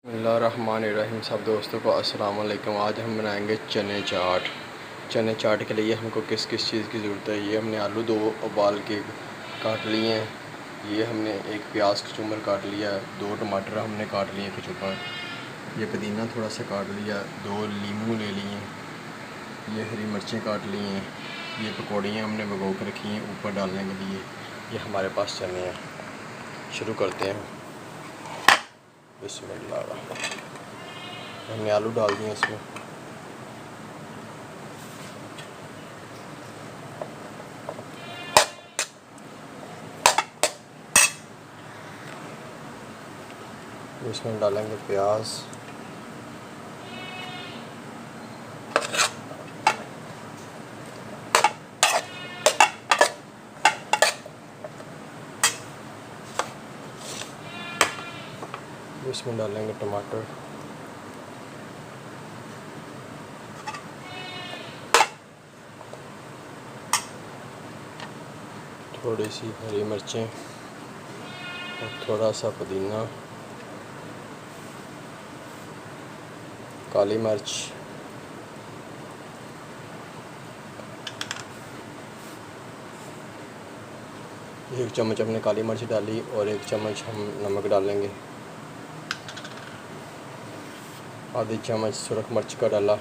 बिस्मिल्लाहिर्रहमानिर्रहीम। सब दोस्तों को अस्सलाम वालेकुम। आज हम बनाएंगे चने चाट। चने चाट के लिए हमको किस किस चीज़ की ज़रूरत है। ये हमने आलू 2 उबाल के काट लिए हैं। ये हमने एक प्याज कचूमर काट लिया, 2 टमाटर हमने काट लिए कचूमर, ये पुदीना थोड़ा सा काट लिया, 2 नींबू ले लिए, ये हरी मिर्चें काट ली हैं, ये पकौड़ियाँ हमने भिगो कर रखी हैं ऊपर डालने के लिए। ये हमारे पास चने हैं। शुरू करते हैं। बिस्मिल्लाह। हमने आलू डाल दिए इसमें। इसमें डालेंगे प्याज, इसमें डालेंगे टमाटर, थोड़ी सी हरी मिर्चें और थोड़ा सा पुदीना, काली मिर्च, एक चम्मच हमने काली मिर्च डाली और 1 चम्मच हम नमक डालेंगे। आधी चम्मच सुरख मिर्च का डाला,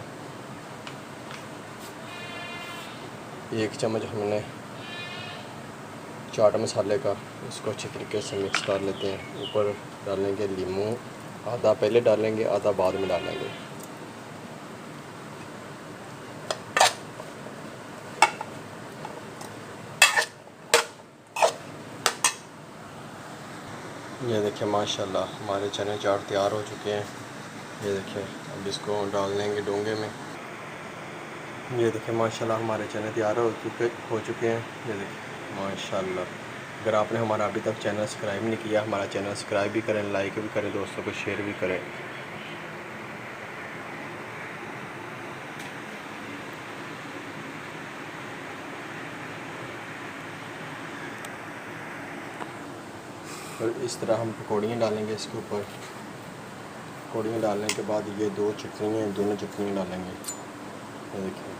1 चम्मच हमने चाट मसाले का। इसको अच्छी तरीके से मिक्स कर लेते हैं। ऊपर डालेंगे नींबू, आधा पहले डालेंगे आधा बाद में डालेंगे। ये देखिए माशाल्लाह हमारे चने चाट तैयार हो चुके हैं। ये देखिए अब इसको डाल देंगे डोंगे में। ये देखिए माशाल्लाह हमारे चने तैयार हो चुके हैं। ये देखिए माशाल्लाह। अगर आपने हमारा अभी तक चैनल सब्सक्राइब नहीं किया, हमारा चैनल सब्सक्राइब भी करें, लाइक भी करें, दोस्तों को शेयर भी करें। और इस तरह हम पकौड़ियाँ डालेंगे इसके ऊपर। पकौड़ियाँ डालने के बाद ये 2 चटनियाँ, दोनों चटनियाँ डालेंगे। ये देखिए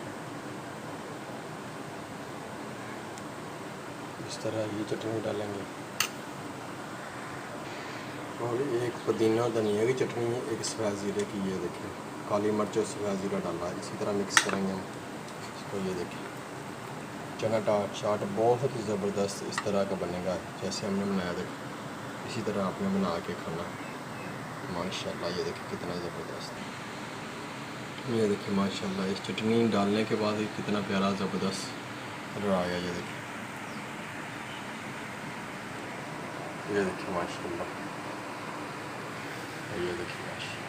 इस तरह ये चटनी डालेंगे। और एक पुदीना धनिया की चटनी है, एक सफ़ेद ज़ीरे की। ये देखिए काली मिर्च और सफ़ेद ज़ीरा डाला है। इसी तरह मिक्स करेंगे हम इसको। ये देखिए चना चाट बहुत ही ज़बरदस्त इस तरह का बनेगा जैसे हमने बनाया। देखो इसी तरह आपने बना के खाना माशाल्लाह। ये देखिए कितना ज़बरदस्त। ये देखिए माशाल्लाह इस चटनी डालने के बाद ही कितना प्यारा ज़बरदस्त कलर आया। ये देखिए माशाल्लाह। ये देखिए माशाल्लाह।